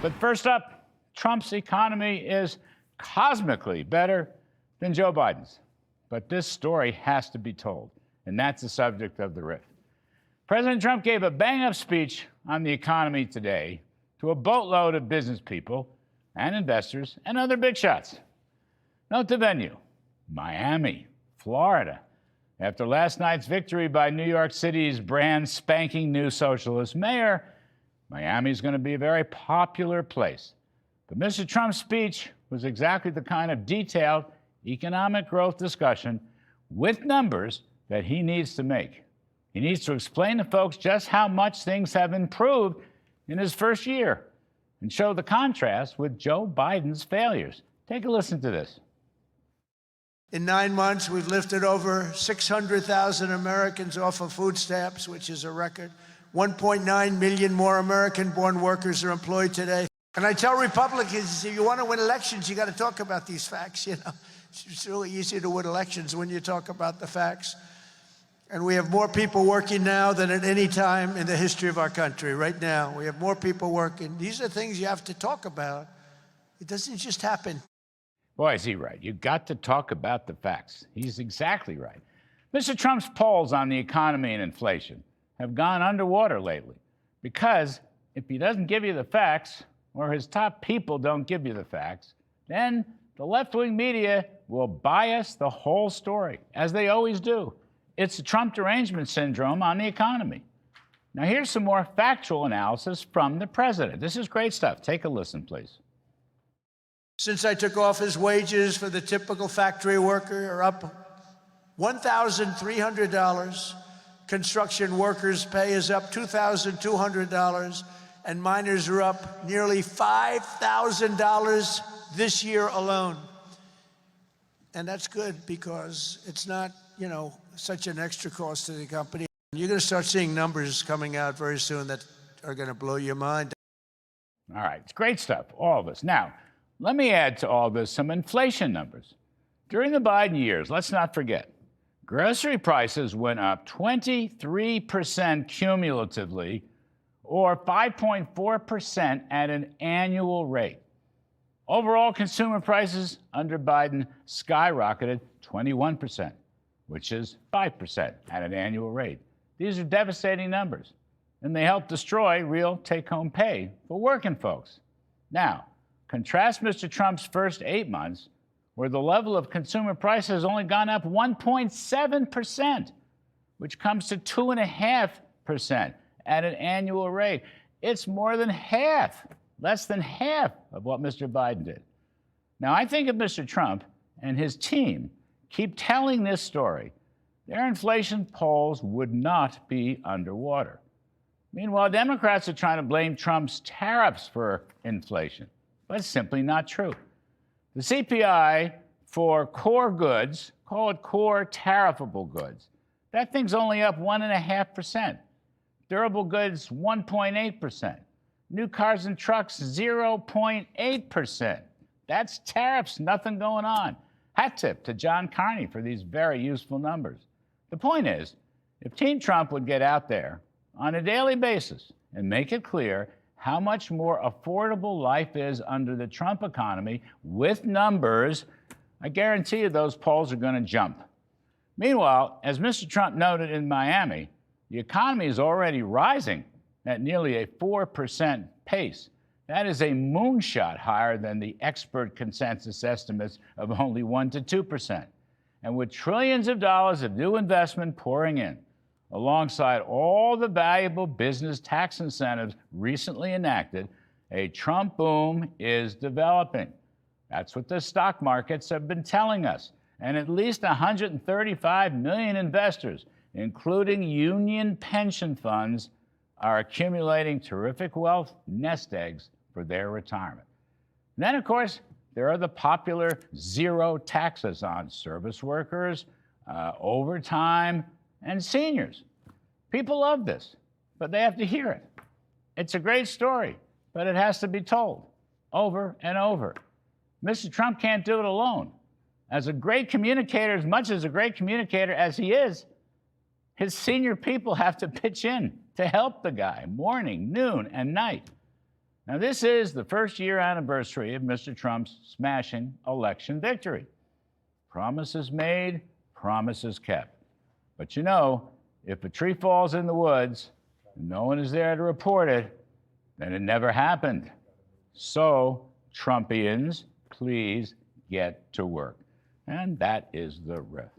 But first up, Trump's economy is cosmically better than Joe Biden's. But this story has to be told, and that's the subject of the riff. President Trump gave a bang-up speech on the economy today to a boatload of business people and investors and other big shots. Note the venue, Miami, Florida. After last night's victory by New York City's brand spanking new socialist mayor, Miami's going to be a very popular place. But Mr. Trump's speech was exactly the kind of detailed economic growth discussion with numbers that he needs to make. He needs to explain to folks just how much things have improved in his first year and show the contrast with Joe Biden's failures. Take a listen to this. In 9 months, we've lifted over 600,000 Americans off of food stamps, which is a record. 1.9 million more American-born workers are employed today. And I tell Republicans, if you want to win elections, you got to talk about these facts, you know. It's really easy to win elections when you talk about the facts. And we have more people working now than at any time in the history of our country. Right now, we have more people working. These are things you have to talk about. It doesn't just happen. Boy, is he right. You've got to talk about the facts. He's exactly right. Mr. Trump's polls on the economy and inflation have gone underwater lately because if he doesn't give you the facts, or his top people don't give you the facts, then the left-wing media will bias the whole story, as they always do. It's the Trump derangement syndrome on the economy. Now, here's some more factual analysis from the president. This is great stuff. Take a listen, please. Since I took office, wages for the typical factory worker are up $1,300. Construction workers' pay is up $2,200. And miners are up nearly $5,000 this year alone. And that's good because it's not, you know, such an extra cost to the company. You're going to start seeing numbers coming out very soon that are going to blow your mind. All right, it's great stuff, all of us. Now, let me add to all this some inflation numbers. During the Biden years, let's not forget, grocery prices went up 23% cumulatively, or 5.4% at an annual rate. Overall consumer prices under Biden skyrocketed 21%, which is 5% at an annual rate. These are devastating numbers, and they help destroy real take-home pay for working folks. Now, contrast Mr. Trump's first 8 months, where the level of consumer prices has only gone up 1.7%, which comes to 2.5% at an annual rate. It's more than half, less than half of what Mr. Biden did. Now, I think if Mr. Trump and his team keep telling this story, their inflation polls would not be underwater. Meanwhile, Democrats are trying to blame Trump's tariffs for inflation, but it's simply not true. The CPI for core goods, call it core tariffable goods, that thing's only up 1.5%. Durable goods, 1.8%. New cars and trucks, 0.8%. That's tariffs, nothing going on. Hat tip to John Carney for these very useful numbers. The point is, if Team Trump would get out there on a daily basis and make it clear how much more affordable life is under the Trump economy with numbers, I guarantee you those polls are going to jump. Meanwhile, as Mr. Trump noted in Miami, the economy is already rising at nearly a 4% pace. That is a moonshot higher than the expert consensus estimates of only 1 to 2%. And with trillions of dollars of new investment pouring in, alongside all the valuable business tax incentives recently enacted, a Trump boom is developing. That's what the stock markets have been telling us. And at least 135 million investors, including union pension funds, are accumulating terrific wealth nest eggs for their retirement. And then, of course, there are the popular zero taxes on service workers, overtime, and seniors. People love this, but they have to hear it. It's a great story, but it has to be told over and over. Mr. Trump can't do it alone. As a great communicator, as much as a great communicator as he is, his senior people have to pitch in to help the guy morning, noon, and night. Now, this is the first year anniversary of Mr. Trump's smashing election victory. Promises made, promises kept. But you know, if a tree falls in the woods and no one is there to report it, then it never happened. So, Trumpians, please get to work. And that is the riff.